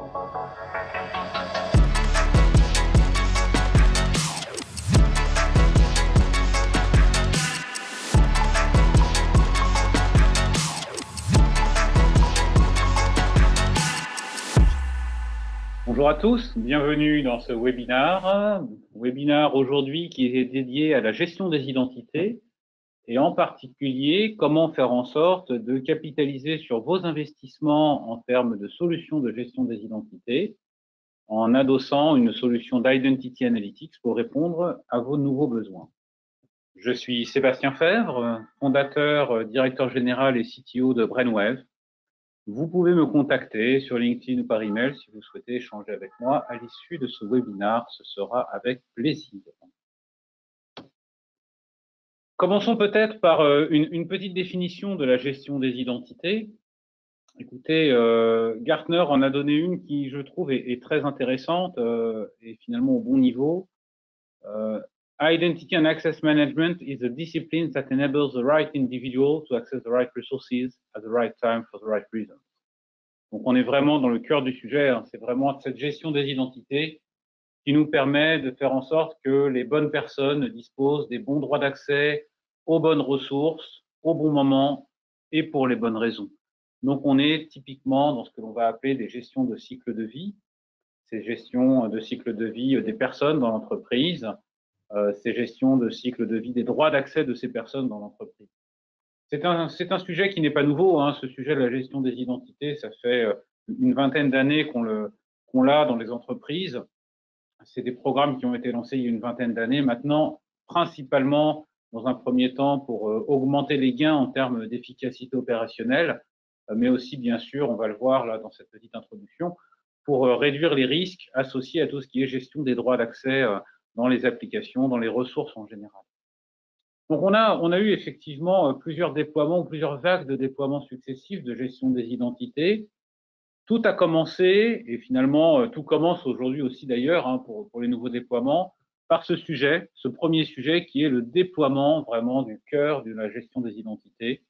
Bonjour à tous, bienvenue dans ce webinaire aujourd'hui qui est dédié à la gestion des identités et en particulier comment faire en sorte de capitaliser sur vos investissements en termes de solutions de gestion des identités en adossant une solution d'Identity Analytics pour répondre à vos nouveaux besoins. Je suis Sébastien Fèvre, fondateur, directeur général et CTO de Brainwave. Vous pouvez me contacter sur LinkedIn ou par email si vous souhaitez échanger avec moi à l'issue de ce webinaire. Ce sera avec plaisir. Commençons peut-être par une petite définition de la gestion des identités. Écoutez, Gartner en a donné une qui, je trouve, est très intéressante et finalement au bon niveau. Identity and Access Management is a discipline that enables the right individual to access the right resources at the right time for the right reason. Donc, on est vraiment dans le cœur du sujet, hein. C'est vraiment cette gestion des identités qui nous permet de faire en sorte que les bonnes personnes disposent des bons droits d'accès aux bonnes ressources, au bon moment et pour les bonnes raisons. Donc, on est typiquement dans ce que l'on va appeler des gestions de cycle de vie, ces gestions de cycle de vie des personnes dans l'entreprise, ces gestions de cycle de vie des droits d'accès de ces personnes dans l'entreprise. C'est un sujet qui n'est pas nouveau, hein, ce sujet de la gestion des identités, ça fait une vingtaine d'années qu'on l'a dans les entreprises. C'est des programmes qui ont été lancés il y a une vingtaine d'années. Maintenant, principalement, dans un premier temps, pour augmenter les gains en termes d'efficacité opérationnelle, mais aussi, bien sûr, on va le voir là dans cette petite introduction, pour réduire les risques associés à tout ce qui est gestion des droits d'accès dans les applications, dans les ressources en général. Donc, on a eu effectivement plusieurs déploiements, plusieurs vagues de déploiements successifs de gestion des identités. Tout a commencé, et finalement, tout commence aujourd'hui aussi d'ailleurs, hein, pour les nouveaux déploiements, par ce sujet, ce premier sujet qui est le déploiement vraiment du cœur de la gestion des identités.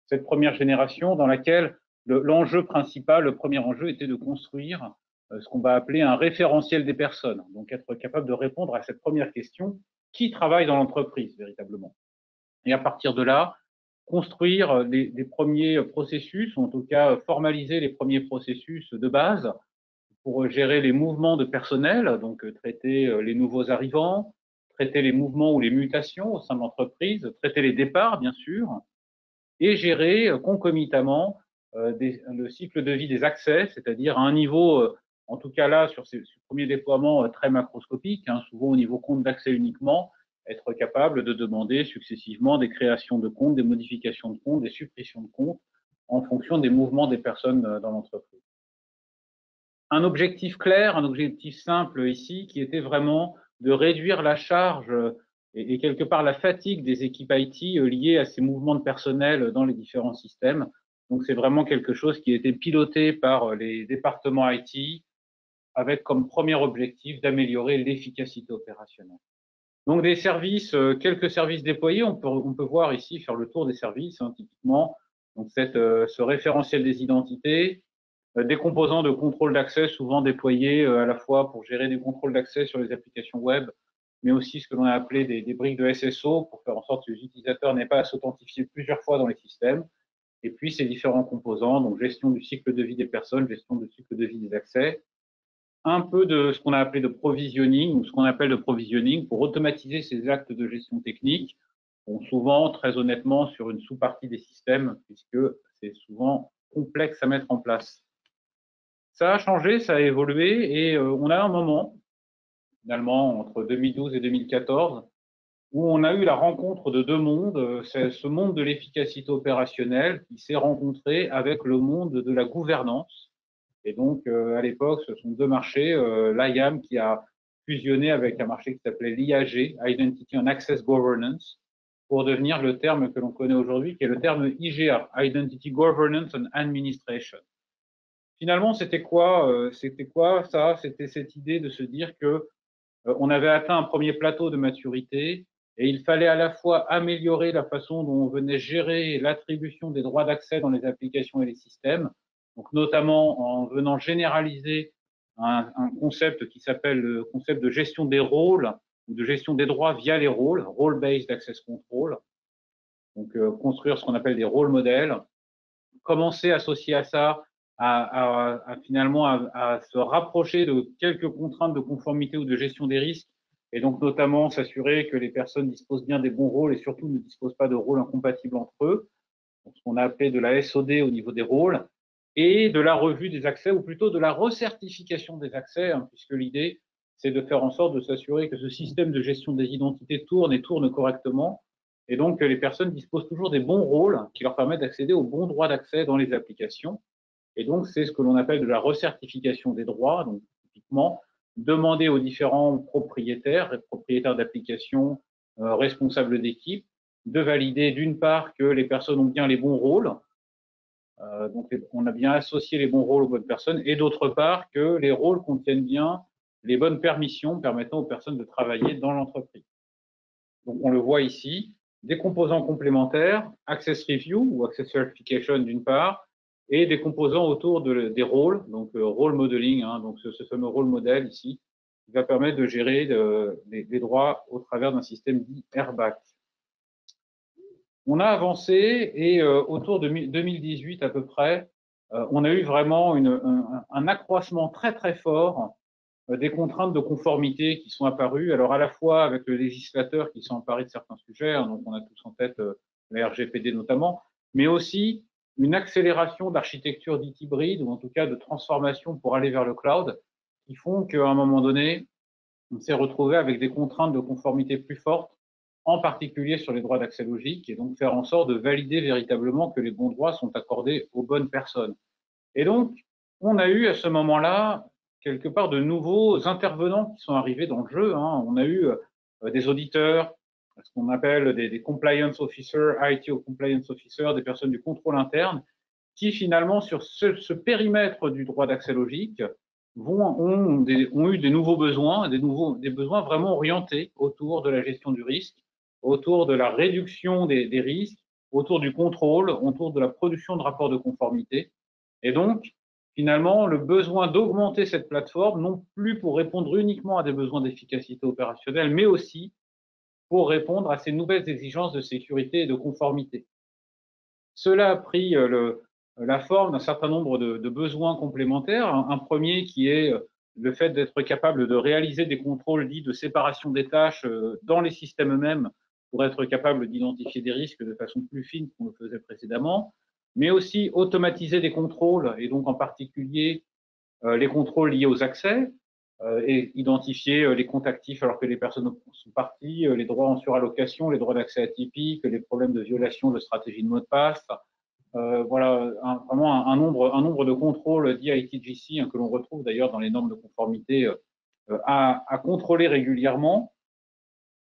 Cette première génération dans laquelle l'enjeu principal, le premier enjeu était de construire ce qu'on va appeler un référentiel des personnes. Donc, être capable de répondre à cette première question, qui travaille dans l'entreprise véritablement? Et à partir de là, construire des premiers processus, ou en tout cas formaliser les premiers processus de base pour gérer les mouvements de personnel, donc traiter les nouveaux arrivants, traiter les mouvements ou les mutations au sein de l'entreprise, traiter les départs, bien sûr, et gérer concomitamment le cycle de vie des accès, c'est-à-dire à un niveau, en tout cas là, sur ces premiers déploiements très macroscopiques, hein, souvent au niveau compte d'accès uniquement, être capable de demander successivement des créations de comptes, des modifications de comptes, des suppressions de comptes en fonction des mouvements des personnes dans l'entreprise. Un objectif clair, un objectif simple ici, qui était vraiment de réduire la charge et quelque part la fatigue des équipes IT liées à ces mouvements de personnel dans les différents systèmes. Donc, c'est vraiment quelque chose qui a été piloté par les départements IT avec comme premier objectif d'améliorer l'efficacité opérationnelle. Donc, des services, quelques services déployés, on peut voir ici, faire le tour des services, hein, typiquement. Donc, ce référentiel des identités, des composants de contrôle d'accès souvent déployés à la fois pour gérer du contrôle d'accès sur les applications web, mais aussi ce que l'on a appelé des briques de SSO pour faire en sorte que les utilisateurs n'aient pas à s'authentifier plusieurs fois dans les systèmes. Et puis, ces différents composants, donc gestion du cycle de vie des personnes, gestion du cycle de vie des accès, un peu de ce qu'on a appelé de provisioning, ou ce qu'on appelle de provisioning, pour automatiser ces actes de gestion technique, bon, souvent, très honnêtement, sur une sous-partie des systèmes, puisque c'est souvent complexe à mettre en place. Ça a changé, ça a évolué, et on a un moment, finalement, entre 2012 et 2014, où on a eu la rencontre de deux mondes, c'est ce monde de l'efficacité opérationnelle qui s'est rencontré avec le monde de la gouvernance. Et donc, à l'époque, ce sont deux marchés, l'IAM qui a fusionné avec un marché qui s'appelait l'IAG, Identity and Access Governance, pour devenir le terme que l'on connaît aujourd'hui, qui est le terme IGA, Identity Governance and Administration. Finalement, c'était quoi ça? C'était cette idée de se dire que on avait atteint un premier plateau de maturité et il fallait à la fois améliorer la façon dont on venait gérer l'attribution des droits d'accès dans les applications et les systèmes. donc notamment en venant généraliser un concept qui s'appelle le concept de gestion des rôles ou de gestion des droits via les rôles, Role-Based Access Control. Donc, construire ce qu'on appelle des rôles modèles, commencer à associer à ça, finalement à se rapprocher de quelques contraintes de conformité ou de gestion des risques, et donc notamment s'assurer que les personnes disposent bien des bons rôles et surtout ne disposent pas de rôles incompatibles entre eux, donc ce qu'on a appelé de la SOD au niveau des rôles, et de la revue des accès, ou plutôt de la recertification des accès, hein, puisque l'idée, c'est de faire en sorte de s'assurer que ce système de gestion des identités tourne et tourne correctement, et donc que les personnes disposent toujours des bons rôles qui leur permettent d'accéder aux bons droits d'accès dans les applications. Et donc, c'est ce que l'on appelle de la recertification des droits. Donc, typiquement, demander aux différents propriétaires d'applications, responsables d'équipe, de valider d'une part que les personnes ont bien les bons rôles, donc on a bien associé les bons rôles aux bonnes personnes, et d'autre part que les rôles contiennent bien les bonnes permissions permettant aux personnes de travailler dans l'entreprise. Donc on le voit ici, des composants complémentaires, Access Review ou Access Verification d'une part, et des composants autour des rôles, donc role modeling, hein, donc ce fameux rôle modèle ici, qui va permettre de gérer les droits au travers d'un système dit Airbag. On a avancé et autour de 2018 à peu près, on a eu vraiment un accroissement très très fort des contraintes de conformité qui sont apparues, alors à la fois avec le législateur qui s'est emparé de certains sujets, hein, donc on a tous en tête la RGPD notamment, mais aussi une accélération d'architecture dite hybride, ou en tout cas de transformation pour aller vers le cloud, qui font qu'à un moment donné, on s'est retrouvé avec des contraintes de conformité plus fortes, en particulier sur les droits d'accès logique, et donc faire en sorte de valider véritablement que les bons droits sont accordés aux bonnes personnes. Et donc, on a eu à ce moment-là, quelque part, de nouveaux intervenants qui sont arrivés dans le jeu, hein. On a eu des auditeurs, ce qu'on appelle des compliance officers, IT compliance officers, des personnes du contrôle interne, qui finalement, sur ce périmètre du droit d'accès logique, ont eu des nouveaux besoins, des besoins vraiment orientés autour de la gestion du risque, autour de la réduction des risques, autour du contrôle, autour de la production de rapports de conformité. Et donc, finalement, le besoin d'augmenter cette plateforme, non plus pour répondre uniquement à des besoins d'efficacité opérationnelle, mais aussi pour répondre à ces nouvelles exigences de sécurité et de conformité. Cela a pris la forme d'un certain nombre de besoins complémentaires. Un premier qui est le fait d'être capable de réaliser des contrôles dits de séparation des tâches dans les systèmes eux-mêmes pour être capable d'identifier des risques de façon plus fine qu'on le faisait précédemment, mais aussi automatiser des contrôles, et donc en particulier les contrôles liés aux accès, et identifier les comptes actifs alors que les personnes sont parties, les droits en surallocation, les droits d'accès atypiques, les problèmes de violation de stratégie de mot de passe. Voilà, vraiment un nombre de contrôles d'ITGC, hein, que l'on retrouve d'ailleurs dans les normes de conformité à contrôler régulièrement.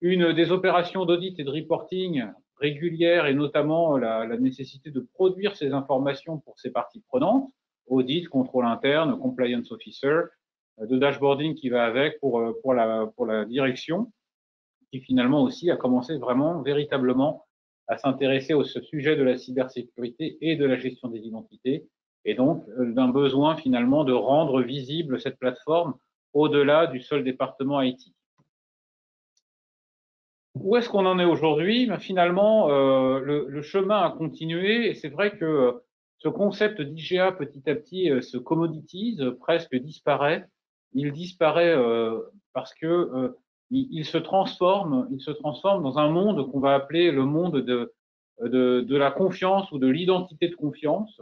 Des opérations d'audit et de reporting régulières, et notamment la nécessité de produire ces informations pour ces parties prenantes, audit, contrôle interne, compliance officer, de dashboarding qui va avec pour la direction, qui finalement aussi a commencé vraiment véritablement à s'intéresser au sujet de la cybersécurité et de la gestion des identités, et donc d'un besoin finalement de rendre visible cette plateforme au-delà du seul département IT. Où est-ce qu'on en est aujourd'hui? Finalement, le chemin a continué, et c'est vrai que ce concept d'IGA petit à petit se commoditise, presque disparaît. Il disparaît parce que il se transforme dans un monde qu'on va appeler le monde de la confiance ou de l'identité de confiance.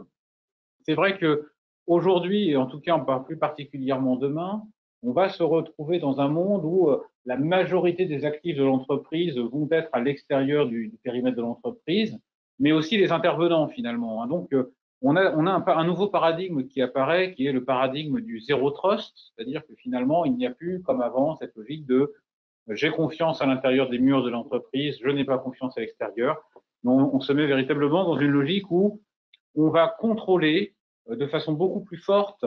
C'est vrai que aujourd'hui, et en tout cas plus particulièrement demain, on va se retrouver dans un monde où la majorité des actifs de l'entreprise vont être à l'extérieur du périmètre de l'entreprise, mais aussi les intervenants finalement. Donc, on a un nouveau paradigme qui apparaît, qui est le paradigme du zéro trust, c'est-à-dire que finalement, il n'y a plus comme avant cette logique de j'ai confiance à l'intérieur des murs de l'entreprise, je n'ai pas confiance à l'extérieur. On se met véritablement dans une logique où on va contrôler de façon beaucoup plus forte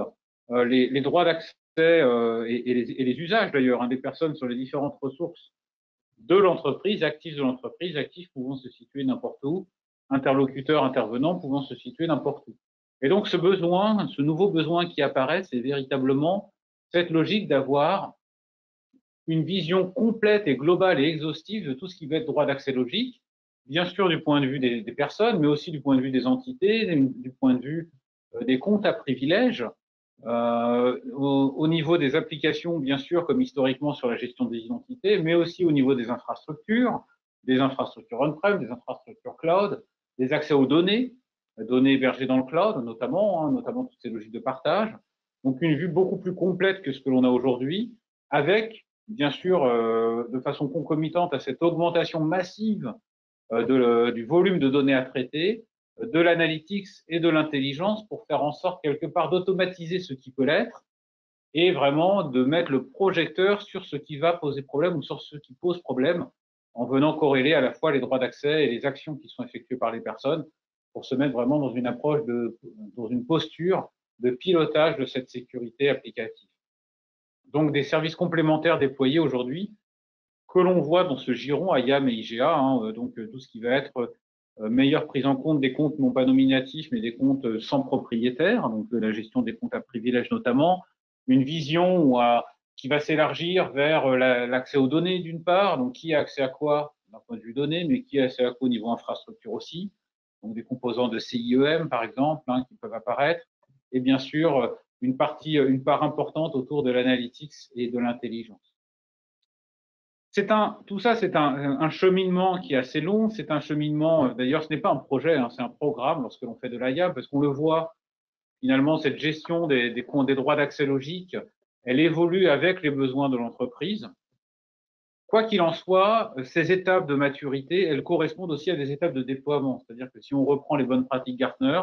les droits d'accès et les usages d'ailleurs, hein, des personnes sur les différentes ressources de l'entreprise, actifs pouvant se situer n'importe où, interlocuteurs, intervenants pouvant se situer n'importe où. Et donc ce besoin, ce nouveau besoin qui apparaît, c'est véritablement cette logique d'avoir une vision complète et globale et exhaustive de tout ce qui va être droit d'accès logique, bien sûr du point de vue des personnes, mais aussi du point de vue des entités, du point de vue des comptes à privilèges, au niveau des applications, bien sûr, comme historiquement sur la gestion des identités, mais aussi au niveau des infrastructures on-prem, des infrastructures cloud, des accès aux données hébergées dans le cloud, notamment toutes ces logiques de partage. Donc une vue beaucoup plus complète que ce que l'on a aujourd'hui, avec, bien sûr, de façon concomitante à cette augmentation massive du volume de données à traiter, de l'analytics et de l'intelligence pour faire en sorte quelque part d'automatiser ce qui peut l'être et vraiment de mettre le projecteur sur ce qui va poser problème ou sur ce qui pose problème en venant corréler à la fois les droits d'accès et les actions qui sont effectuées par les personnes pour se mettre vraiment dans une approche dans une posture de pilotage de cette sécurité applicative. Donc des services complémentaires déployés aujourd'hui que l'on voit dans ce giron IAM et IGA, donc tout ce qui va être meilleure prise en compte des comptes non pas nominatifs, mais des comptes sans propriétaire, donc la gestion des comptes à privilèges notamment, une vision qui va s'élargir vers l'accès aux données d'une part, donc qui a accès à quoi d'un point de vue données, mais qui a accès à quoi au niveau infrastructure aussi, donc des composants de CIEM par exemple qui peuvent apparaître, et bien sûr une part importante autour de l'analytics et de l'intelligence. Tout ça, c'est un cheminement qui est assez long. C'est un cheminement, d'ailleurs, ce n'est pas un projet, c'est un programme lorsque l'on fait de l'IAM, parce qu'on le voit, finalement, cette gestion des droits d'accès logique, elle évolue avec les besoins de l'entreprise. Quoi qu'il en soit, ces étapes de maturité, elles correspondent aussi à des étapes de déploiement. C'est-à-dire que si on reprend les bonnes pratiques Gartner,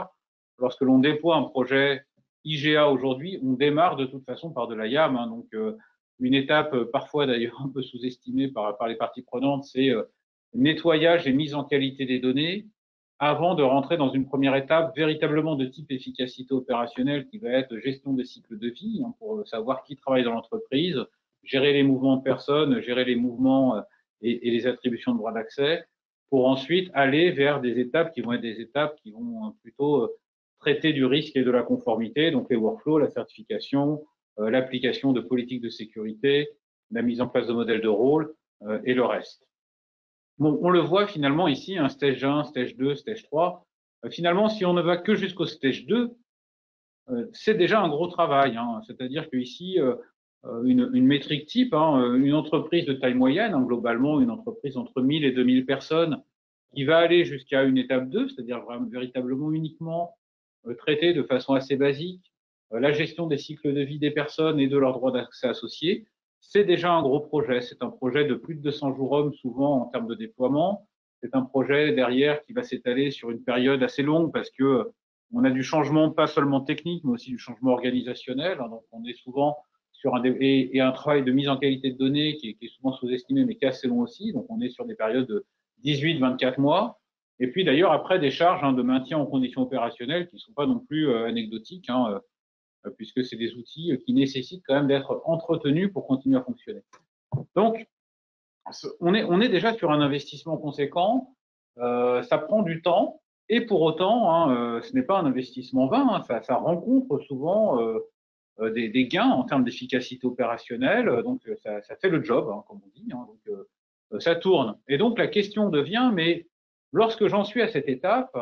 lorsque l'on déploie un projet IGA aujourd'hui, on démarre de toute façon par de l'IAM. Donc, une étape parfois d'ailleurs un peu sous-estimée par les parties prenantes, c'est nettoyage et mise en qualité des données avant de rentrer dans une première étape véritablement de type efficacité opérationnelle qui va être gestion des cycles de vie pour savoir qui travaille dans l'entreprise, gérer les mouvements de personnes, gérer les mouvements et les attributions de droits d'accès pour ensuite aller vers des étapes qui vont être des étapes qui vont plutôt traiter du risque et de la conformité, donc les workflows, la certification, l'application de politiques de sécurité, la mise en place de modèles de rôle et le reste. Bon, on le voit finalement ici, un stage 1, stage 2, stage 3. Finalement, si on ne va que jusqu'au stage 2, c'est déjà un gros travail. C'est-à-dire que ici, une métrique type, une entreprise de taille moyenne, globalement une entreprise entre 1000 et 2000 personnes, qui va aller jusqu'à une étape 2, c'est-à-dire véritablement uniquement traiter de façon assez basique la gestion des cycles de vie des personnes et de leurs droits d'accès associés, c'est déjà un gros projet. C'est un projet de plus de 200 jours hommes, souvent en termes de déploiement. C'est un projet derrière qui va s'étaler sur une période assez longue parce que on a du changement pas seulement technique, mais aussi du changement organisationnel. Donc, on est souvent sur un travail de mise en qualité de données qui est souvent sous-estimé, mais qui est assez long aussi. Donc, on est sur des périodes de 18-24 mois. Et puis, d'ailleurs, après, des charges de maintien en conditions opérationnelles qui ne sont pas non plus anecdotiques, puisque c'est des outils qui nécessitent quand même d'être entretenus pour continuer à fonctionner. Donc, on est déjà sur un investissement conséquent. Ça prend du temps. Et pour autant, ce n'est pas un investissement vain. Ça rencontre souvent des gains en termes d'efficacité opérationnelle. Donc, ça fait le job, comme on dit. Donc, ça tourne. Et donc, la question devient, mais lorsque j'en suis à cette étape,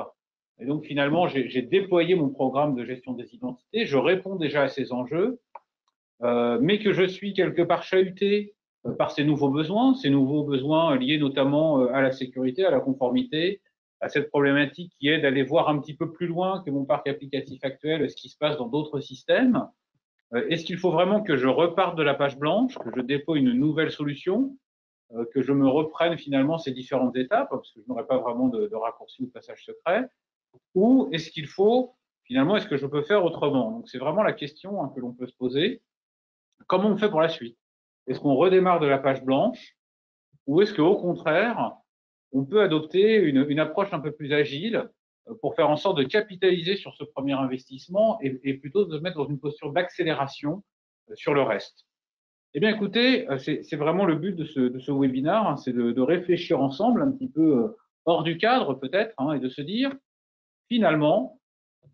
et donc finalement, j'ai déployé mon programme de gestion des identités, je réponds déjà à ces enjeux, mais que je suis quelque part chahuté par ces nouveaux besoins liés notamment à la sécurité, à la conformité, à cette problématique qui est d'aller voir un petit peu plus loin que mon parc applicatif actuel, ce qui se passe dans d'autres systèmes. Est-ce qu'il faut vraiment que je reparte de la page blanche, que je déploie une nouvelle solution, que je me reprenne finalement ces différentes étapes, parce que je n'aurai pas vraiment de raccourci ou de passage secret, ou est-ce qu'il faut, finalement, est-ce que je peux faire autrement? Donc c'est vraiment la question que l'on peut se poser. Comment on fait pour la suite? Est-ce qu'on redémarre de la page blanche ou est-ce qu'au contraire, on peut adopter une approche un peu plus agile pour faire en sorte de capitaliser sur ce premier investissement et plutôt de se mettre dans une posture d'accélération sur le reste? Eh bien, écoutez, c'est vraiment le but de ce webinaire, c'est de réfléchir ensemble un petit peu hors du cadre peut-être et de se dire, finalement,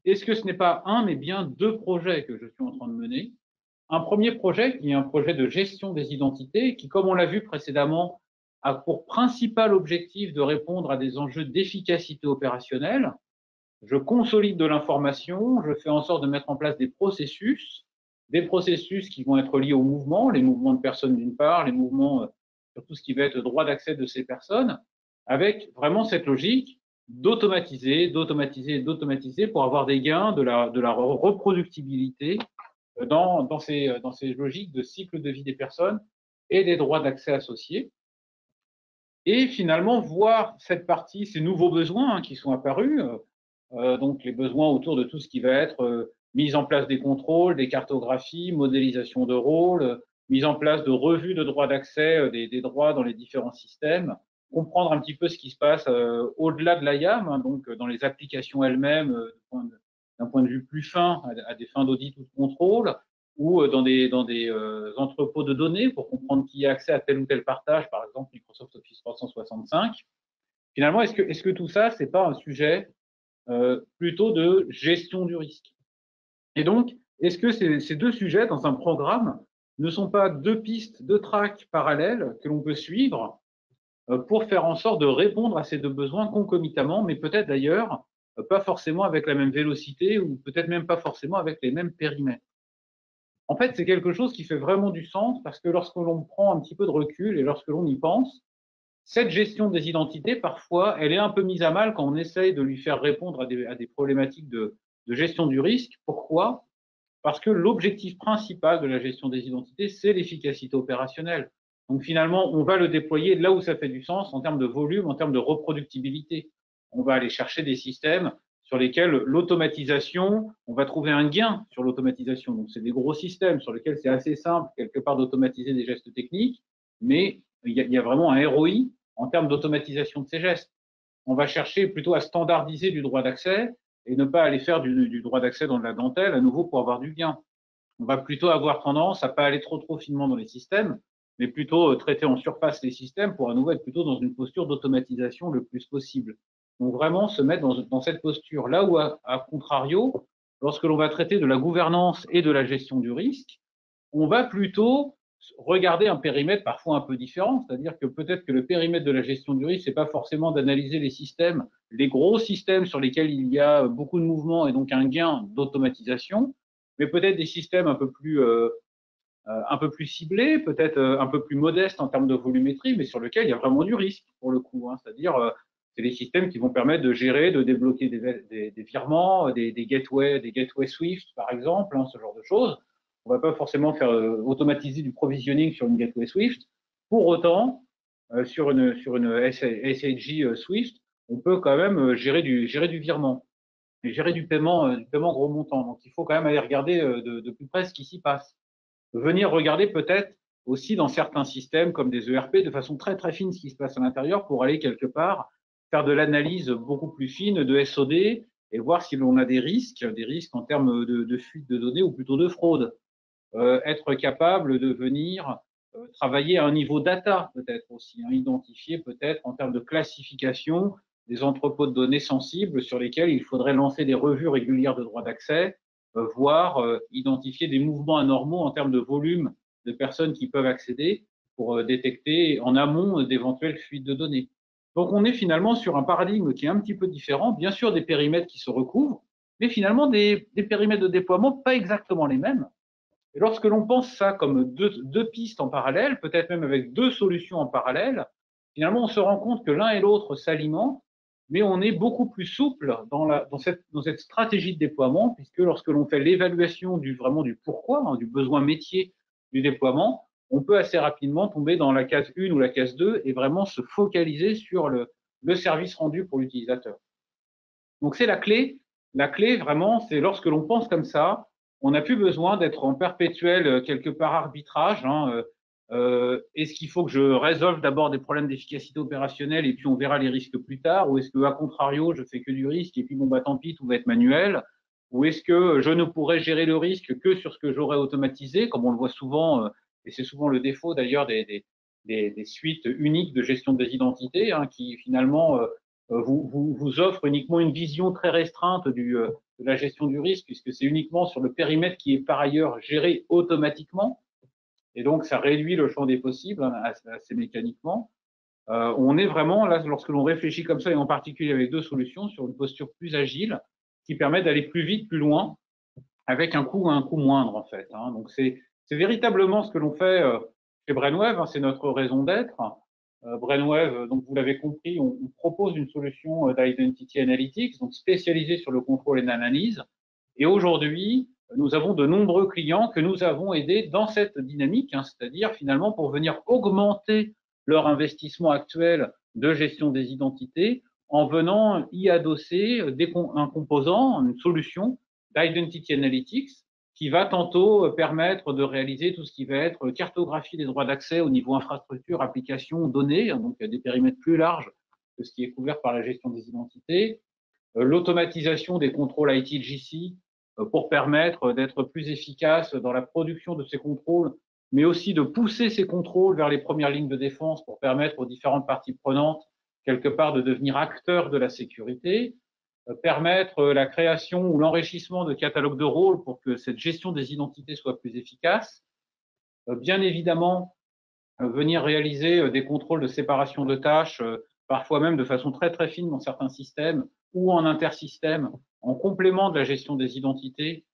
est-ce que ce n'est pas un, mais bien deux projets que je suis en train de mener? Un premier projet qui est un projet de gestion des identités qui, comme on l'a vu précédemment, a pour principal objectif de répondre à des enjeux d'efficacité opérationnelle. Je consolide de l'information, je fais en sorte de mettre en place des processus qui vont être liés au mouvement, les mouvements de personnes d'une part, les mouvements sur tout ce qui va être droit d'accès de ces personnes, avec vraiment cette logique d'automatiser, d'automatiser, d'automatiser pour avoir des gains de la reproductibilité dans ces logiques de cycle de vie des personnes et des droits d'accès associés. Et finalement, voir cette partie, ces nouveaux besoins qui sont apparus, donc les besoins autour de tout ce qui va être mise en place des contrôles, des cartographies, modélisation de rôles, mise en place de revues de droits d'accès des droits dans les différents systèmes, comprendre un petit peu ce qui se passe au-delà de l'IAM, hein, donc dans les applications elles-mêmes, d'un point de vue plus fin, à des fins d'audit ou de contrôle, ou dans des entrepôts de données pour comprendre qui a accès à tel ou tel partage, par exemple Microsoft Office 365. Finalement, est-ce que tout ça, c'est pas un sujet plutôt de gestion du risque? Et donc, est-ce que ces deux sujets dans un programme ne sont pas deux pistes, deux tracks parallèles que l'on peut suivre pour faire en sorte de répondre à ces deux besoins concomitamment, mais peut-être d'ailleurs pas forcément avec la même vélocité ou peut-être même pas forcément avec les mêmes périmètres? En fait, c'est quelque chose qui fait vraiment du sens parce que lorsque l'on prend un petit peu de recul et lorsque l'on y pense, cette gestion des identités, parfois, elle est un peu mise à mal quand on essaye de lui faire répondre à des problématiques de gestion du risque. Pourquoi? Parce que l'objectif principal de la gestion des identités, c'est l'efficacité opérationnelle. Donc finalement, on va le déployer là où ça fait du sens en termes de volume, en termes de reproductibilité. On va aller chercher des systèmes sur lesquels l'automatisation, on va trouver un gain sur l'automatisation. Donc c'est des gros systèmes sur lesquels c'est assez simple quelque part d'automatiser des gestes techniques, mais il y a vraiment un ROI en termes d'automatisation de ces gestes. On va chercher plutôt à standardiser du droit d'accès et ne pas aller faire du droit d'accès dans de la dentelle à nouveau pour avoir du gain. On va plutôt avoir tendance à pas aller trop finement dans les systèmes, mais plutôt traiter en surface les systèmes pour à nouveau être plutôt dans une posture d'automatisation le plus possible. Donc vraiment se mettre dans cette posture. Là où, à contrario, lorsque l'on va traiter de la gouvernance et de la gestion du risque, on va plutôt regarder un périmètre parfois un peu différent, c'est-à-dire que peut-être que le périmètre de la gestion du risque, c'est pas forcément d'analyser les systèmes, les gros systèmes sur lesquels il y a beaucoup de mouvements et donc un gain d'automatisation, mais peut-être des systèmes un peu plus ciblés, peut-être un peu plus modestes en termes de volumétrie, mais sur lesquels il y a vraiment du risque pour le coup, hein, c'est-à-dire c'est des systèmes qui vont permettre de gérer, de débloquer des virements, des gateways Swift par exemple, hein, ce genre de choses. On va pas forcément faire automatiser du provisioning sur une gateway Swift. Pour autant, sur une SAG Swift, on peut quand même gérer du virement et gérer du paiement gros montant. Donc il faut quand même aller regarder de plus près ce qui s'y passe. Venir regarder peut-être aussi dans certains systèmes comme des ERP de façon très fine ce qui se passe à l'intérieur pour aller quelque part faire de l'analyse beaucoup plus fine de SOD et voir si l'on a des risques en termes de fuite de données ou plutôt de fraude. Être capable de venir travailler à un niveau data peut-être aussi, hein, identifier peut-être en termes de classification des entrepôts de données sensibles sur lesquels il faudrait lancer des revues régulières de droit d'accès, voire identifier des mouvements anormaux en termes de volume de personnes qui peuvent accéder pour détecter en amont d'éventuelles fuites de données. Donc on est finalement sur un paradigme qui est un petit peu différent, bien sûr des périmètres qui se recouvrent, mais finalement des périmètres de déploiement pas exactement les mêmes. Et lorsque l'on pense ça comme deux pistes en parallèle, peut-être même avec deux solutions en parallèle, finalement, on se rend compte que l'un et l'autre s'alimentent, mais on est beaucoup plus souple dans cette stratégie de déploiement, puisque lorsque l'on fait l'évaluation vraiment du pourquoi, hein, du besoin métier du déploiement, on peut assez rapidement tomber dans la case 1 ou la case 2 et vraiment se focaliser sur le service rendu pour l'utilisateur. Donc c'est la clé. La clé, vraiment, c'est lorsque l'on pense comme ça, on n'a plus besoin d'être en perpétuel, quelque part, arbitrage. Hein, est-ce qu'il faut que je résolve d'abord des problèmes d'efficacité opérationnelle et puis on verra les risques plus tard? Ou est-ce que, à contrario, je fais que du risque et puis bon, bah, tant pis, tout va être manuel? Ou est-ce que je ne pourrais gérer le risque que sur ce que j'aurais automatisé, comme on le voit souvent, et c'est souvent le défaut d'ailleurs des suites uniques de gestion des identités, hein, qui finalement vous offre uniquement une vision très restreinte de la gestion du risque, puisque c'est uniquement sur le périmètre qui est par ailleurs géré automatiquement. Et donc, ça réduit le champ des possibles assez mécaniquement. On est vraiment, là, lorsque l'on réfléchit comme ça, et en particulier avec deux solutions, sur une posture plus agile, qui permet d'aller plus vite, plus loin, avec un coût moindre, en fait. Donc, c'est véritablement ce que l'on fait chez Brainwave, c'est notre raison d'être. Brainwave, donc vous l'avez compris, on propose une solution d'identity analytics, donc spécialisée sur le contrôle et l'analyse. Et aujourd'hui, nous avons de nombreux clients que nous avons aidés dans cette dynamique, c'est-à-dire finalement pour venir augmenter leur investissement actuel de gestion des identités en venant y adosser un composant, une solution d'identity analytics qui va tantôt permettre de réaliser tout ce qui va être cartographie des droits d'accès au niveau infrastructure, application, données, donc des périmètres plus larges que ce qui est couvert par la gestion des identités, l'automatisation des contrôles ITGC pour permettre d'être plus efficace dans la production de ces contrôles, mais aussi de pousser ces contrôles vers les premières lignes de défense pour permettre aux différentes parties prenantes, quelque part, de devenir acteurs de la sécurité, permettre la création ou l'enrichissement de catalogues de rôles pour que cette gestion des identités soit plus efficace. Bien évidemment, venir réaliser des contrôles de séparation de tâches, parfois même de façon très très fine dans certains systèmes ou en intersystème, en complément de la gestion des identités,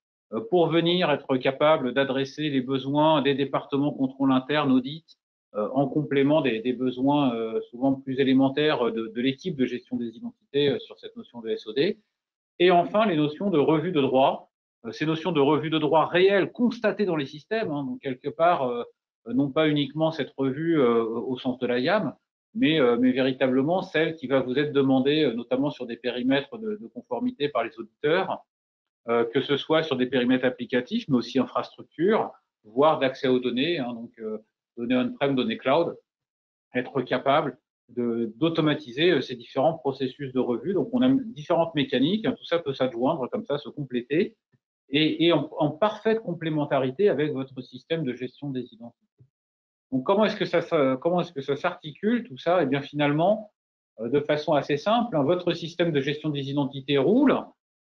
pour venir être capable d'adresser les besoins des départements contrôle interne, audit, en complément des besoins souvent plus élémentaires de l'équipe de gestion des identités sur cette notion de SOD. Et enfin, les notions de revue de droit, ces notions de revue de droit réelles constatées dans les systèmes, donc quelque part, non pas uniquement cette revue au sens de la IAM, mais véritablement celle qui va vous être demandée, notamment sur des périmètres de conformité par les auditeurs, que ce soit sur des périmètres applicatifs, mais aussi infrastructure, voire d'accès aux données, donc données on-prem, données cloud, être capable d'automatiser ces différents processus de revue. Donc, on a différentes mécaniques, tout ça peut s'adjoindre comme ça, se compléter, et en parfaite complémentarité avec votre système de gestion des identités. Donc, comment est-ce que ça s'articule tout ça? Eh bien, finalement, de façon assez simple, votre système de gestion des identités roule,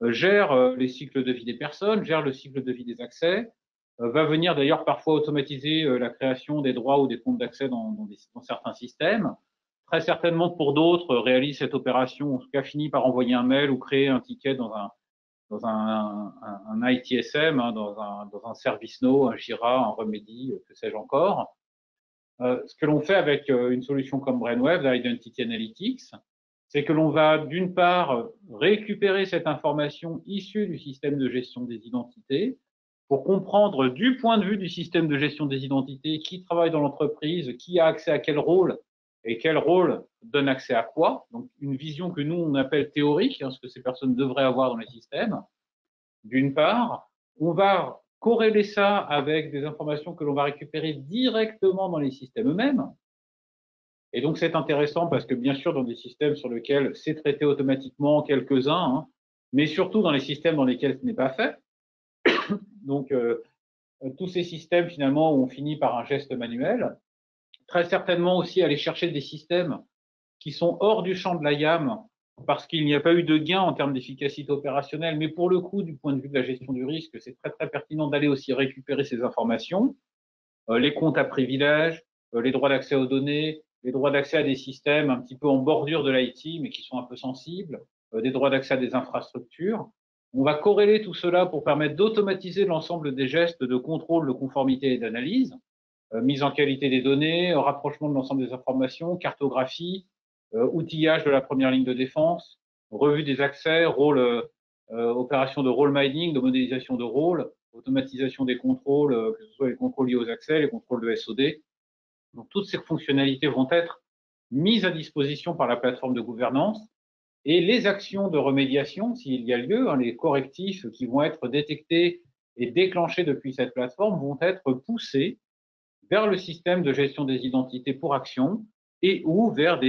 gère les cycles de vie des personnes, gère le cycle de vie des accès, va venir d'ailleurs parfois automatiser la création des droits ou des comptes d'accès dans certains systèmes. Très certainement pour d'autres, réalise cette opération, en tout cas finit par envoyer un mail ou créer un ticket dans un ITSM, dans un ServiceNow, un Jira, un Remedy, que sais-je encore. Ce que l'on fait avec une solution comme Brainwave, l'Identity Analytics, c'est que l'on va d'une part récupérer cette information issue du système de gestion des identités pour comprendre du point de vue du système de gestion des identités qui travaille dans l'entreprise, qui a accès à quel rôle et quel rôle donne accès à quoi. Donc une vision que nous on appelle théorique, ce que ces personnes devraient avoir dans les systèmes. D'une part, on va corréler ça avec des informations que l'on va récupérer directement dans les systèmes eux-mêmes. Et donc, c'est intéressant parce que, bien sûr, dans des systèmes sur lesquels c'est traité automatiquement, quelques-uns, mais surtout dans les systèmes dans lesquels ce n'est pas fait. Donc, tous ces systèmes, finalement, ont fini par un geste manuel. Très certainement aussi aller chercher des systèmes qui sont hors du champ de la IAM parce qu'il n'y a pas eu de gain en termes d'efficacité opérationnelle, mais pour le coup, du point de vue de la gestion du risque, c'est très, très pertinent d'aller aussi récupérer ces informations, les comptes à privilèges, les droits d'accès aux données, les droits d'accès à des systèmes un petit peu en bordure de l'IT, mais qui sont un peu sensibles, des droits d'accès à des infrastructures. On va corréler tout cela pour permettre d'automatiser l'ensemble des gestes de contrôle, de conformité et d'analyse, mise en qualité des données, rapprochement de l'ensemble des informations, cartographie, outillage de la première ligne de défense, revue des accès, opération de role mining, de modélisation de rôle, automatisation des contrôles, que ce soit les contrôles liés aux accès, les contrôles de SOD. Donc, toutes ces fonctionnalités vont être mises à disposition par la plateforme de gouvernance et les actions de remédiation, s'il y a lieu, les correctifs qui vont être détectés et déclenchés depuis cette plateforme vont être poussés vers le système de gestion des identités pour action et ou vers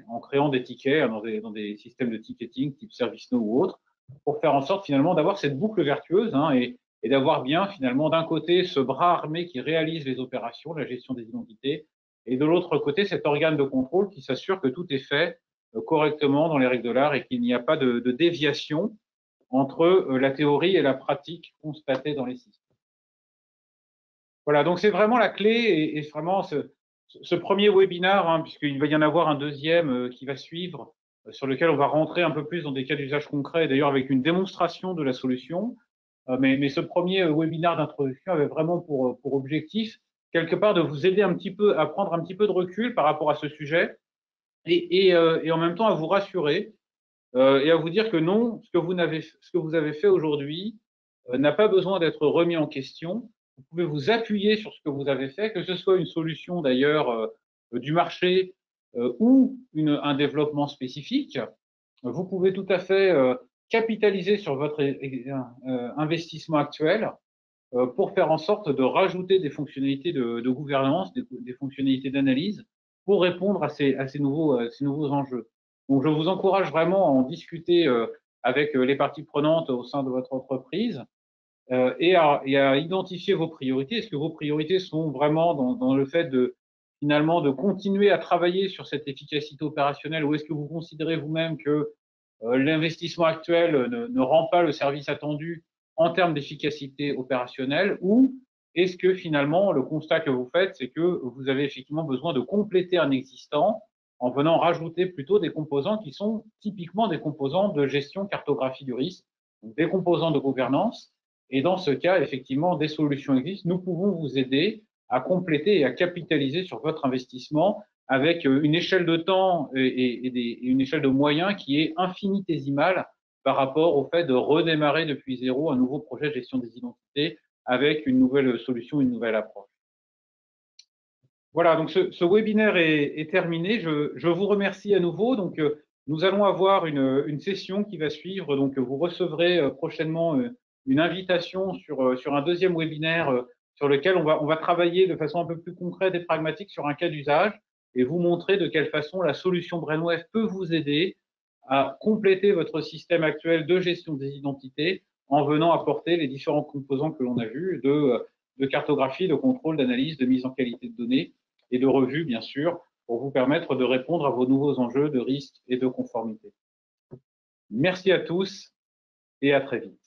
en créant des tickets dans des systèmes de ticketing type ServiceNow ou autre, pour faire en sorte finalement d'avoir cette boucle vertueuse et d'avoir bien finalement d'un côté ce bras armé qui réalise les opérations, la gestion des identités, et de l'autre côté cet organe de contrôle qui s'assure que tout est fait correctement dans les règles de l'art et qu'il n'y a pas de déviation entre la théorie et la pratique constatée dans les systèmes. Voilà, donc c'est vraiment la clé et vraiment ce premier webinaire, hein, puisqu'il va y en avoir un deuxième qui va suivre, sur lequel on va rentrer un peu plus dans des cas d'usage concrets, d'ailleurs avec une démonstration de la solution. Mais ce premier webinaire d'introduction avait vraiment pour objectif, quelque part, de vous aider un petit peu à prendre un petit peu de recul par rapport à ce sujet et en même temps à vous rassurer et à vous dire que non, ce que vous avez fait aujourd'hui n'a pas besoin d'être remis en question. Vous pouvez vous appuyer sur ce que vous avez fait, que ce soit une solution d'ailleurs du marché ou un développement spécifique. Vous pouvez tout à fait capitaliser sur votre investissement actuel pour faire en sorte de rajouter des fonctionnalités de gouvernance, des fonctionnalités d'analyse pour répondre à ces nouveaux enjeux. Donc, je vous encourage vraiment à en discuter avec les parties prenantes au sein de votre entreprise et à identifier vos priorités. Est-ce que vos priorités sont vraiment dans le fait de finalement de continuer à travailler sur cette efficacité opérationnelle ou est-ce que vous considérez vous-même que l'investissement actuel ne rend pas le service attendu en termes d'efficacité opérationnelle ou est-ce que finalement le constat que vous faites, c'est que vous avez effectivement besoin de compléter un existant en venant rajouter plutôt des composants qui sont typiquement des composants de gestion cartographie du risque, donc des composants de gouvernance. Et dans ce cas, effectivement, des solutions existent. Nous pouvons vous aider à compléter et à capitaliser sur votre investissement avec une échelle de temps et une échelle de moyens qui est infinitésimale par rapport au fait de redémarrer depuis zéro un nouveau projet de gestion des identités avec une nouvelle solution, une nouvelle approche. Voilà, donc ce webinaire est terminé. Je vous remercie à nouveau. Donc, nous allons avoir une session qui va suivre. Donc, vous recevrez prochainement une invitation sur un deuxième webinaire sur lequel on va travailler de façon un peu plus concrète et pragmatique sur un cas d'usage et vous montrer de quelle façon la solution Brainwave peut vous aider à compléter votre système actuel de gestion des identités en venant apporter les différents composants que l'on a vus de cartographie, de contrôle, d'analyse, de mise en qualité de données et de revue, bien sûr, pour vous permettre de répondre à vos nouveaux enjeux de risque et de conformité. Merci à tous et à très vite.